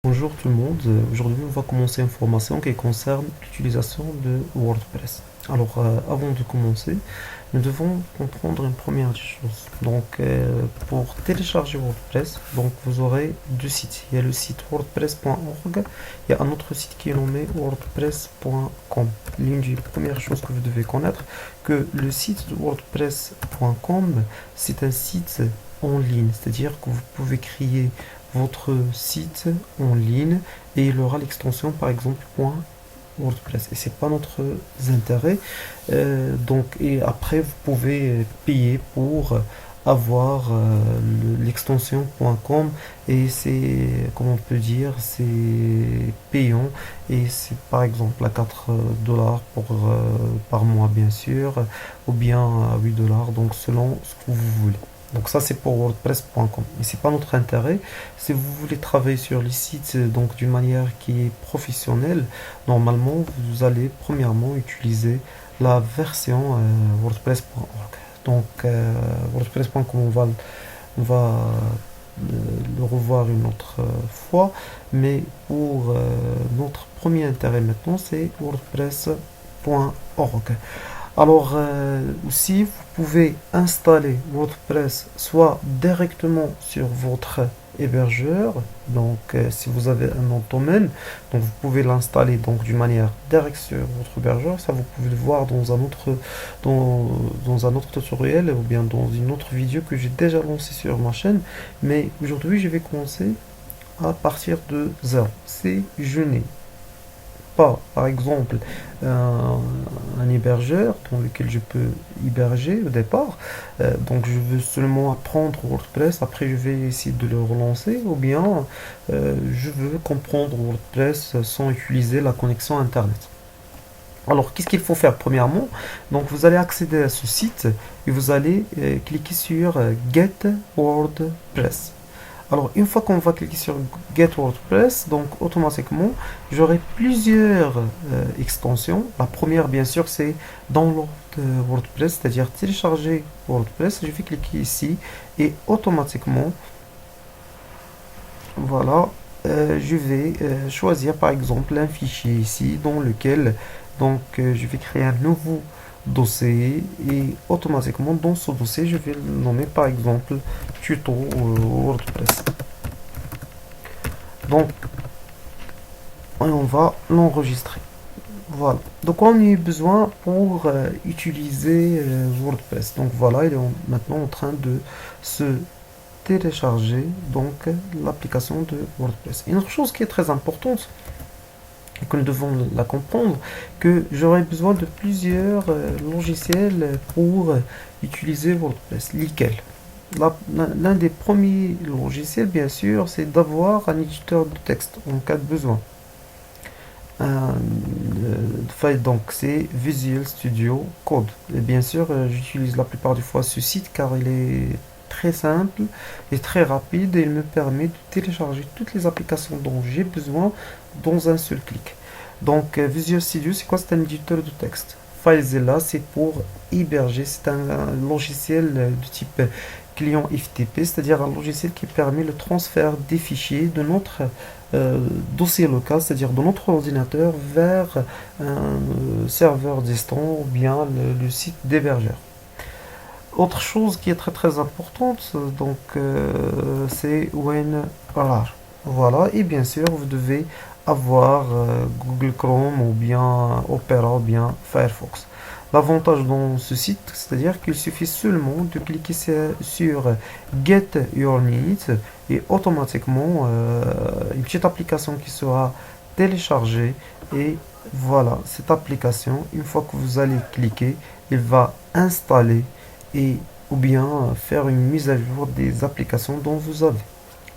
Bonjour tout le monde. Aujourd'hui, on va commencer une formation qui concerne l'utilisation de WordPress. Avant de commencer, nous devons comprendre une première chose. Pour télécharger WordPress, vous aurez deux sites. Il y a le site wordpress.org, il y a un autre site qui est nommé wordpress.com. L'une des premières choses que vous devez connaître, que le site de wordpress.com, c'est un site en ligne, c'est-à-dire que vous pouvez créer votre site en ligne et il aura l'extension par exemple .wordpress et c'est pas notre intérêt. Et après vous pouvez payer pour avoir l'extension .com et c'est, comme on peut dire, c'est payant et c'est par exemple à 4 dollars par mois bien sûr, ou bien à 8 dollars, donc selon ce que vous voulez. Donc ça c'est pour WordPress.com. Mais c'est pas notre intérêt. Si vous voulez travailler sur les sites d'une manière qui est professionnelle, normalement vous allez premièrement utiliser la version WordPress.org. WordPress.com on va le revoir une autre fois, mais pour notre premier intérêt maintenant c'est WordPress.org. Aussi, vous pouvez installer WordPress soit directement sur votre hébergeur, si vous avez un nom de domaine, donc vous pouvez l'installer donc d'une manière directe sur votre hébergeur. Ça, vous pouvez le voir dans un autre tutoriel ou bien dans une autre vidéo que j'ai déjà lancée sur ma chaîne. Mais aujourd'hui, je vais commencer à partir de zéro. Si je n'ai pas, par exemple, un hébergeur dans lequel je peux héberger au départ. Donc je veux seulement apprendre WordPress, après je vais essayer de le relancer, ou bien je veux comprendre WordPress sans utiliser la connexion Internet. Alors, qu'est-ce qu'il faut faire premièrement? Donc, vous allez accéder à ce site et vous allez cliquer sur Get WordPress. Alors, une fois qu'on va cliquer sur Get WordPress, donc automatiquement, j'aurai plusieurs extensions. La première, bien sûr, c'est Download WordPress, c'est-à-dire télécharger WordPress. Je vais cliquer ici et automatiquement, voilà, je vais choisir par exemple un fichier ici dans lequel je vais créer un nouveau dossier et automatiquement dans ce dossier je vais le nommer par exemple tuto WordPress. Donc on va l'enregistrer. Voilà. Donc on a besoin pour utiliser WordPress. Donc voilà, il est maintenant en train de se télécharger l'application de WordPress. Une autre chose qui est très importante et que nous devons la comprendre, que j'aurai besoin de plusieurs logiciels pour utiliser WordPress. Lesquels? L'un des premiers logiciels, bien sûr, c'est d'avoir un éditeur de texte en cas de besoin. Donc c'est Visual Studio Code. Et bien sûr, j'utilise la plupart du fois ce site car il est très simple et très rapide et il me permet de télécharger toutes les applications dont j'ai besoin dans un seul clic. Donc Visual Studio, c'est quoi? C'est un éditeur de texte. FileZilla, c'est pour héberger, c'est un logiciel de type client FTP, c'est-à-dire un logiciel qui permet le transfert des fichiers de notre dossier local, c'est-à-dire de notre ordinateur vers un serveur distant ou bien le site d'hébergeur. Autre chose qui est très très importante, c'est WinRAR. Voilà, et bien sûr, vous devez avoir Google Chrome ou bien Opera ou bien Firefox. L'avantage dans ce site, c'est-à-dire qu'il suffit seulement de cliquer sur Get Your Needs et automatiquement une petite application qui sera téléchargée et voilà, cette application, une fois que vous allez cliquer, il va installer et ou bien faire une mise à jour des applications dont vous avez.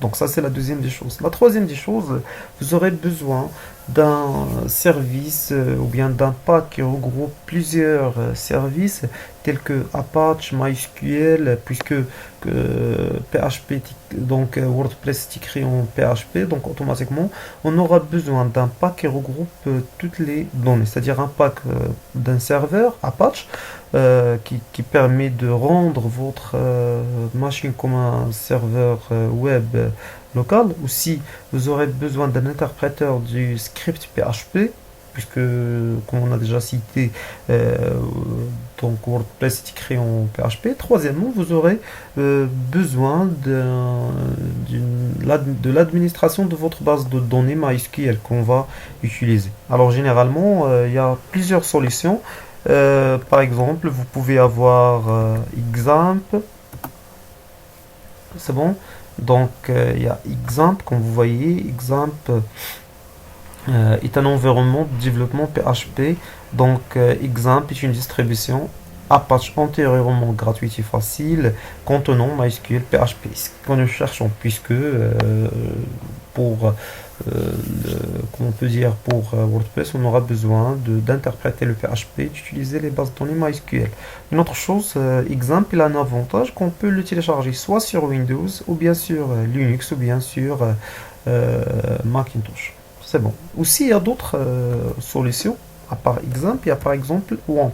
Donc ça c'est la deuxième des choses. La troisième des choses, vous aurez besoin d'un service ou bien d'un pack qui regroupe plusieurs services tels que Apache, MySQL, puisque PHP, WordPress est écrit en PHP, donc automatiquement on aura besoin d'un pack qui regroupe toutes les données, c'est-à-dire un pack d'un serveur Apache qui permet de rendre votre machine comme un serveur web local. Aussi, vous aurez besoin d'un interpréteur du script PHP, puisque, comme on a déjà cité, donc WordPress est écrit en PHP. Troisièmement, vous aurez besoin de l'administration de votre base de données MySQL qu'on va utiliser. Alors, généralement, il y a plusieurs solutions. Par exemple, vous pouvez avoir Xampp, c'est bon. Donc, il y a Xampp, comme vous voyez, Xampp est un environnement de développement PHP. Donc, Xampp est une distribution Apache antérieurement gratuite et facile contenant MySQL PHP. Ce que nous cherchons, puisque pour comment on peut dire, pour WordPress, on aura besoin d'interpréter le PHP, d'utiliser les bases de données MySQL. Une autre chose, Xampp, il a un avantage qu'on peut le télécharger soit sur Windows, ou bien sur Linux, ou bien sur Macintosh. C'est bon. Aussi, il y a d'autres solutions. À part Xampp, il y a par exemple WAMP.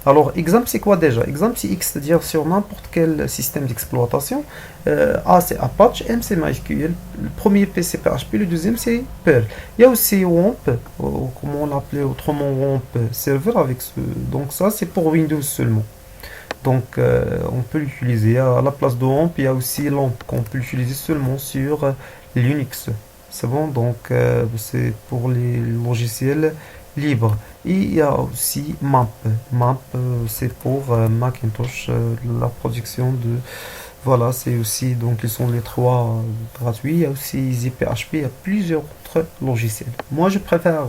Alors, Xampp, c'est quoi déjà? Xampp, c'est X, c'est-à-dire sur n'importe quel système d'exploitation. A, c'est Apache, M, c'est MySQL. Le premier P, c'est PHP, le deuxième, c'est Perl. Il y a aussi WAMP, comment on l'appelait autrement, WAMP Server, avec ce. Donc, ça, c'est pour Windows seulement. Donc, on peut l'utiliser. À la place de WAMP, il y a aussi LAMP, qu'on peut l'utiliser seulement sur Linux. C'est bon, donc c'est pour les logiciels libres. Et il y a aussi MAMP. MAMP, c'est pour Macintosh, la production de. Voilà, c'est aussi, donc ils sont les trois gratuits. Il y a aussi EasyPHP, il y a plusieurs autres logiciels. Moi, je préfère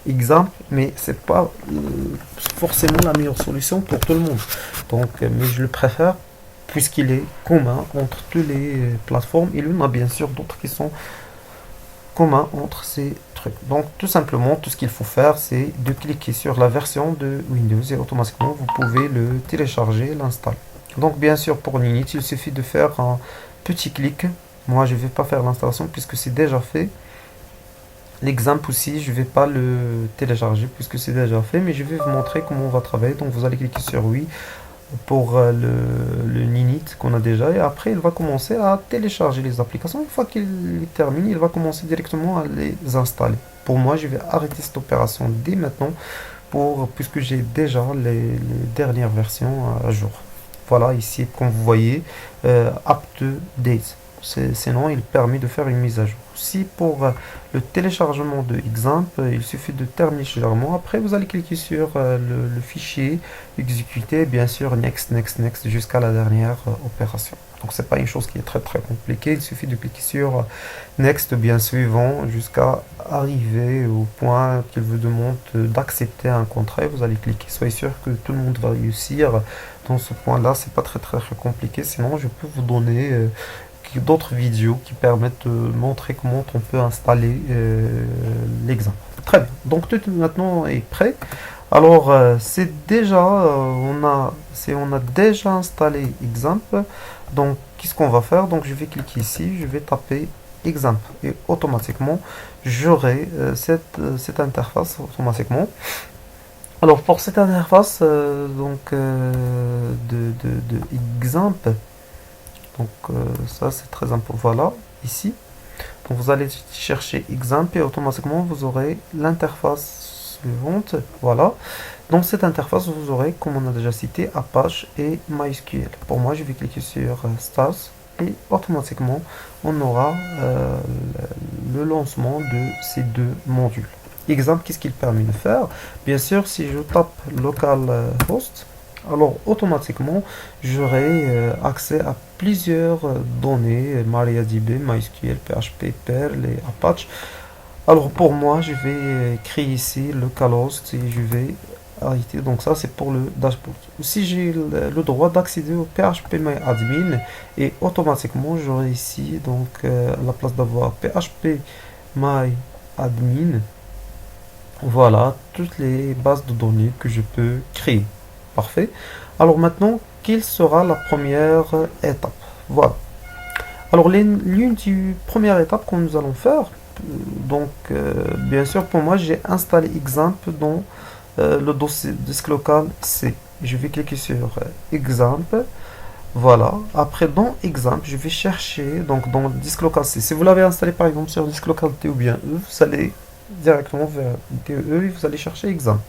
Xampp, mais c'est pas forcément la meilleure solution pour tout le monde. Donc, mais je le préfère puisqu'il est commun entre toutes les plateformes. Il y en a bien sûr d'autres qui sont commun entre ces trucs. Donc tout simplement, tout ce qu'il faut faire, c'est de cliquer sur la version de Windows et automatiquement vous pouvez le télécharger, l'installer. Donc bien sûr pour Ninit, il suffit de faire un petit clic. Moi je ne vais pas faire l'installation puisque c'est déjà fait. L'exemple aussi, je ne vais pas le télécharger puisque c'est déjà fait, mais je vais vous montrer comment on va travailler. Donc vous allez cliquer sur oui pour le Ninit qu'on a déjà et après il va commencer à télécharger les applications. Une fois qu'il termine, il va commencer directement à les installer. Pour moi, je vais arrêter cette opération dès maintenant puisque j'ai déjà les dernières versions à jour. Voilà, ici, comme vous voyez, up to date. Sinon, il permet de faire une mise à jour. Si pour le téléchargement de Xampp, il suffit de terminer légèrement. Après, vous allez cliquer sur le fichier, exécuter, bien sûr, next, next, next, jusqu'à la dernière opération. Donc, c'est pas une chose qui est très très compliquée. Il suffit de cliquer sur next, bien suivant, jusqu'à arriver au point qu'il vous demande d'accepter un contrat. Vous allez cliquer. Soyez sûr que tout le monde va réussir dans ce point-là. C'est pas très très très compliqué. Sinon, je peux vous donner d'autres vidéos qui permettent de montrer comment on peut installer l'exemple. Très bien, donc tout maintenant est prêt. Alors c'est déjà, on a déjà installé Xampp. Donc qu'est-ce qu'on va faire? Donc je vais cliquer ici, je vais taper Xampp et automatiquement j'aurai cette interface automatiquement. Alors pour cette interface de Xampp, donc ça c'est très important. Voilà, ici. Donc vous allez chercher Xampp et automatiquement vous aurez l'interface suivante. Voilà. Dans cette interface, vous aurez, comme on a déjà cité, Apache et MySQL. Pour moi, je vais cliquer sur Start et automatiquement on aura le lancement de ces deux modules. Xampp, qu'est-ce qu'il permet de faire? Bien sûr, si je tape localhost, alors automatiquement j'aurai accès à plusieurs données, MariaDB, MySQL, PHP, Perl et Apache. Alors pour moi, je vais créer ici localhost et je vais arrêter. Donc ça c'est pour le dashboard. Aussi j'ai le droit d'accéder au PHPMyAdmin et automatiquement j'aurai ici donc à la place d'avoir PHPMyAdmin, voilà toutes les bases de données que je peux créer. Parfait. Alors maintenant, quelle sera la première étape? Voilà. Alors l'une des premières étapes que nous allons faire, donc bien sûr pour moi j'ai installé Xampp dans le dossier disque local C. Je vais cliquer sur Xampp. Voilà. Après, dans exemple, je vais chercher, donc dans le disque local C. Si vous l'avez installé par exemple sur le disque local T ou bien E, vous allez directement vers TE et vous allez chercher exemple.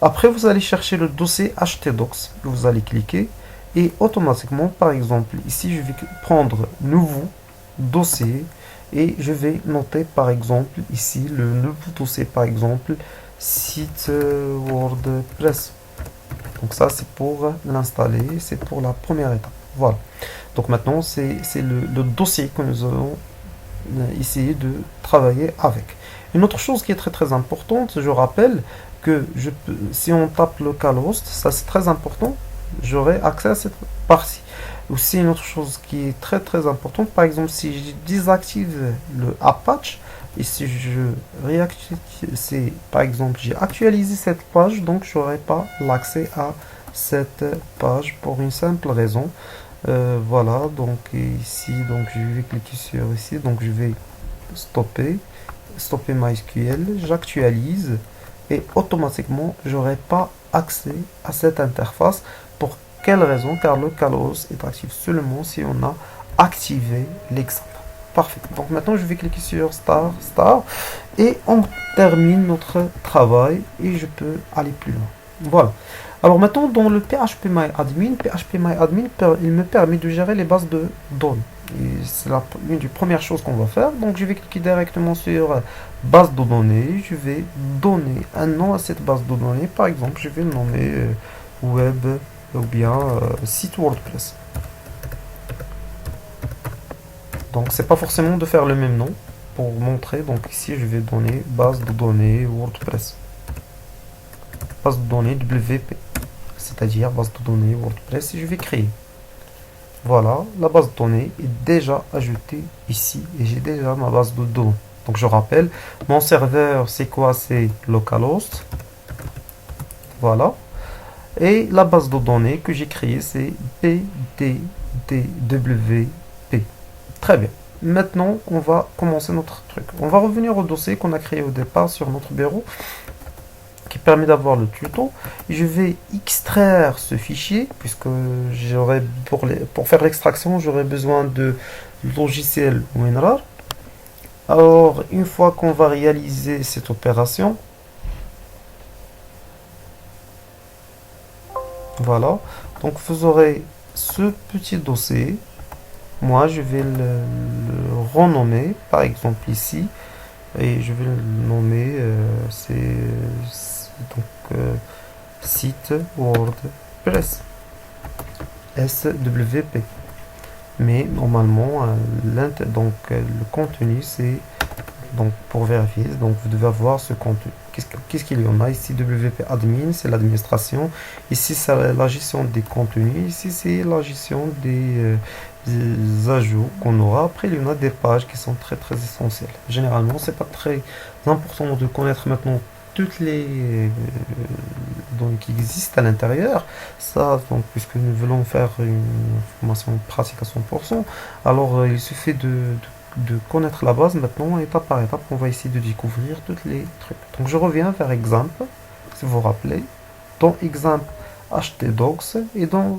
Après, vous allez chercher le dossier htdocs. Vous allez cliquer et automatiquement, par exemple, ici, je vais prendre nouveau dossier et je vais noter par exemple ici le nouveau dossier, par exemple, site WordPress. Donc ça, c'est pour l'installer, c'est pour la première étape. Voilà. Donc maintenant, c'est le dossier que nous allons essayer de travailler avec. Une autre chose qui est très très importante, je rappelle que si on tape localhost, ça c'est très important, j'aurai accès à cette partie. Aussi une autre chose qui est très très importante, par exemple si je désactive le Apache et si je réactive, par exemple j'ai actualisé cette page, donc je n'aurai pas l'accès à cette page pour une simple raison. Voilà, donc ici, donc je vais cliquer sur ici, donc je vais stopper MySQL, j'actualise et automatiquement j'aurai pas accès à cette interface. Pour quelle raison? Car le localhost est actif seulement si on a activé l'exemple. Parfait. Donc maintenant je vais cliquer sur Start et on termine notre travail et je peux aller plus loin. Voilà. Alors maintenant, dans le PHP MyAdmin, il me permet de gérer les bases de données. C'est l'une des premières choses qu'on va faire. Donc je vais cliquer directement sur base de données. Je vais donner un nom à cette base de données. Par exemple, je vais le nommer web ou bien site WordPress. Donc c'est pas forcément de faire le même nom pour montrer. Donc ici, je vais donner base de données WordPress. Base de données WP. C'est-à-dire base de données WordPress et je vais créer. Voilà, la base de données est déjà ajoutée ici et j'ai déjà ma base de données. Donc je rappelle, mon serveur c'est quoi? C'est localhost. Voilà. Et la base de données que j'ai créée c'est PDDWP. Très bien. Maintenant, on va commencer notre truc. On va revenir au dossier qu'on a créé au départ sur notre bureau, qui permet d'avoir le tuto. Je vais extraire ce fichier puisque j'aurai pour faire l'extraction j'aurai besoin de logiciel WinRAR. Alors une fois qu'on va réaliser cette opération, voilà, donc vous aurez ce petit dossier. Moi je vais le renommer par exemple ici et je vais le nommer donc site WordPress SWP. Mais normalement, le contenu, c'est donc pour vérifier. Donc vous devez avoir ce contenu. Qu'est-ce qu'il y en a ici? WP admin, c'est l'administration. Ici, c'est la gestion des contenus. Ici, c'est la gestion des ajouts qu'on aura. Après, il y en a des pages qui sont très très essentielles. Généralement, c'est pas très important de connaître maintenant toutes les données qui existent à l'intérieur. Ça, donc, puisque nous voulons faire une formation pratique à 100%, alors il suffit de connaître la base. Maintenant, étape par étape, on va essayer de découvrir tous les trucs. Donc je reviens vers exemple, si vous vous rappelez, dans exemple htdocs, et dans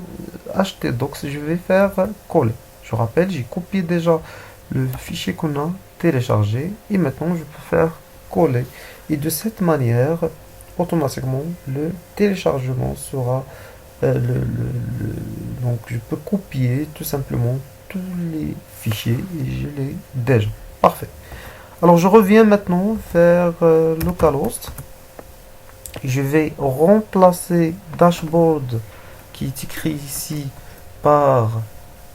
htdocs, je vais faire coller. Je rappelle, j'ai copié déjà le fichier qu'on a téléchargé, et maintenant je peux faire coller. Et de cette manière, automatiquement, le téléchargement sera donc je peux copier tout simplement tous les fichiers et je l'ai déjà. Parfait. Alors je reviens maintenant vers localhost. Je vais remplacer dashboard qui est écrit ici par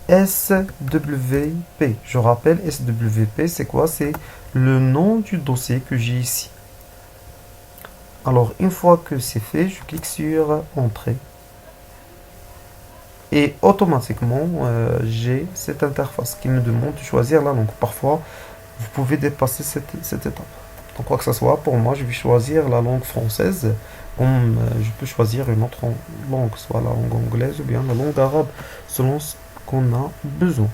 SWP. Je rappelle, SWP c'est quoi? C'est le nom du dossier que j'ai ici. Alors une fois que c'est fait, je clique sur entrée. Et automatiquement, j'ai cette interface qui me demande de choisir la langue. Parfois, vous pouvez dépasser cette étape. Donc, quoi que ce soit, pour moi, je vais choisir la langue française, comme je peux choisir une autre langue, soit la langue anglaise ou bien la langue arabe, selon ce qu'on a besoin.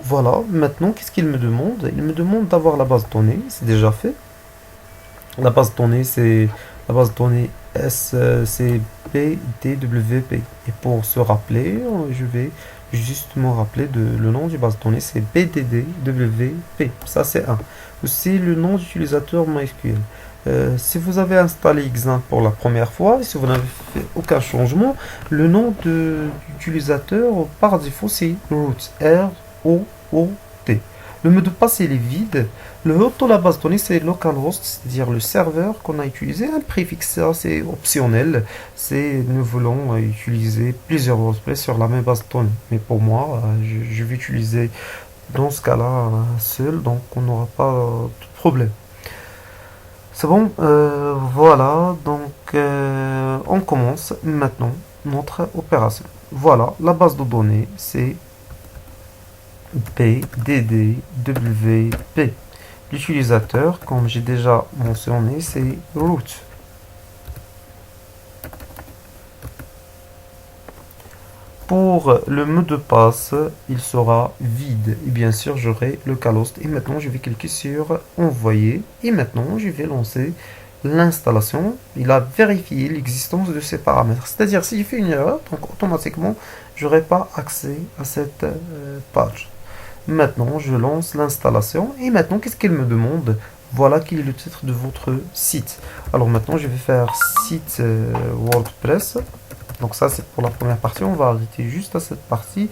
Voilà, maintenant, qu'est-ce qu'il me demande? Il me demande d'avoir la base de données, c'est déjà fait. La base de données, c'est la base de données SCPDWP. Et pour se rappeler, je vais Juste me rappeler le nom du base de données, c'est BDDWP. Ça, c'est un. Aussi, le nom d'utilisateur MySQL. Si vous avez installé Xampp pour la première fois, et si vous n'avez fait aucun changement, le nom d'utilisateur par défaut c'est root, R-O-O-T. Le mot de passe il est vide. Le root de la base de données c'est localhost, c'est-à-dire le serveur qu'on a utilisé. Un préfixe, ça c'est optionnel. C'est nous voulons utiliser plusieurs WordPress sur la même base de données. Mais pour moi, je vais utiliser dans ce cas-là seul, donc on n'aura pas de problème. C'est bon, voilà, donc on commence maintenant notre opération. Voilà, la base de données, c'est PDDWP. L'utilisateur, comme j'ai déjà mentionné, c'est root. Pour le mot de passe, il sera vide. Et bien sûr, j'aurai le localhost. Et maintenant, je vais cliquer sur envoyer. Et maintenant, je vais lancer l'installation. Il a vérifié l'existence de ces paramètres. C'est-à-dire, si j'ai fait une erreur, donc automatiquement, je n'aurai pas accès à cette page. Maintenant, je lance l'installation. Et maintenant, qu'est-ce qu'elle me demande? Voilà quel est le titre de votre site. Alors maintenant, je vais faire site WordPress. Donc ça, c'est pour la première partie. On va arrêter juste à cette partie.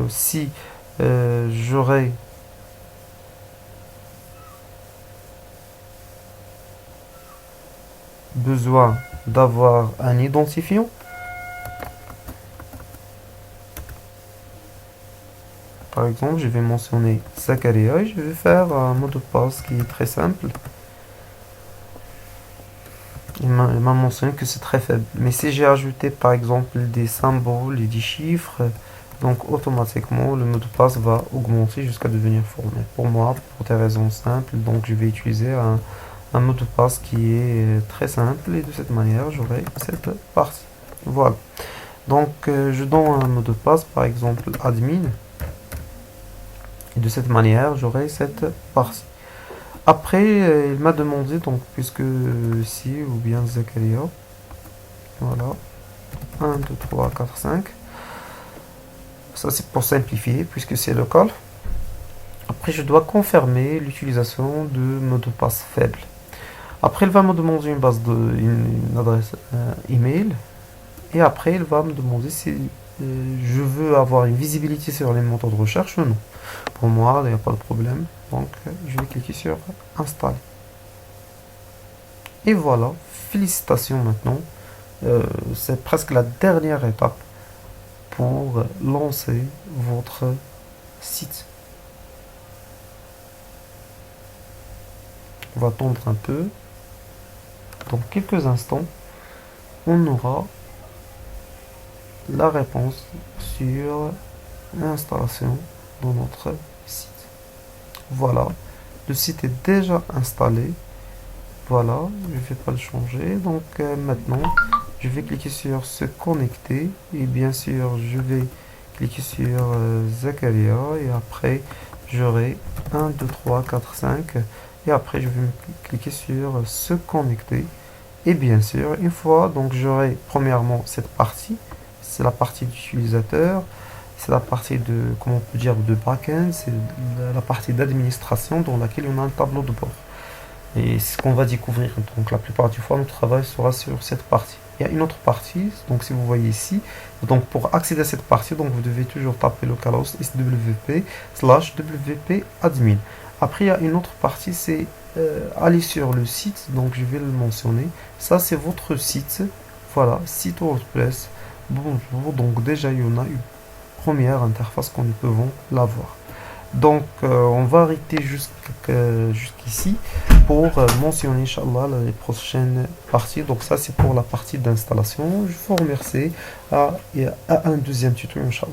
Si j'aurais besoin d'avoir un identifiant, par exemple, je vais mentionner Zakaria et je vais faire un mot de passe qui est très simple. Il m'a mentionné que c'est très faible. Mais si j'ai ajouté par exemple des symboles et des chiffres, donc automatiquement le mot de passe va augmenter jusqu'à devenir fort. Mais pour moi, pour des raisons simples, donc je vais utiliser un mot de passe qui est très simple et de cette manière j'aurai cette partie. Voilà. Donc je donne un mot de passe, par exemple admin, et de cette manière j'aurai cette partie. Après, il m'a demandé, donc, puisque si, ou bien Zakaria, voilà, 1, 2, 3, 4, 5. Ça, c'est pour simplifier, puisque c'est local. Après, je dois confirmer l'utilisation de mot de passe faible. Après, il va me demander une adresse email. Et après, il va me demander si je veux avoir une visibilité sur les moteurs de recherche ou non. Pour moi, il n'y a pas de problème. Donc, je vais cliquer sur installer. Et voilà, félicitations maintenant. C'est presque la dernière étape pour lancer votre site. On va attendre un peu. Dans quelques instants, on aura la réponse sur l'installation de notre site. Voilà, le site est déjà installé. Voilà, je ne vais pas le changer. Donc maintenant, je vais cliquer sur se connecter. Et bien sûr, je vais cliquer sur Zakaria. Et après, j'aurai 1, 2, 3, 4, 5. Et après, je vais cliquer sur se connecter. Et bien sûr, une fois, donc j'aurai premièrement cette partie. C'est la partie d'utilisateur. C'est la partie de, comment on peut dire, de backend. C'est la partie d'administration dans laquelle on a un tableau de bord. Et c'est ce qu'on va découvrir. Donc la plupart du temps, notre travail sera sur cette partie. Il y a une autre partie, donc si vous voyez ici, donc pour accéder à cette partie, donc vous devez toujours taper localhost swp/wp admin. Après, il y a une autre partie, c'est aller sur le site, donc je vais le mentionner. Ça, c'est votre site. Voilà, site WordPress. Bonjour, donc déjà, il y en a une première interface qu'on ne pouvons l'avoir. Donc, on va arrêter jusqu'ici pour mentionner, Inch'Allah, les prochaines parties. Donc, ça, c'est pour la partie d'installation. Je vous remercie à un deuxième tuto, Inch'Allah.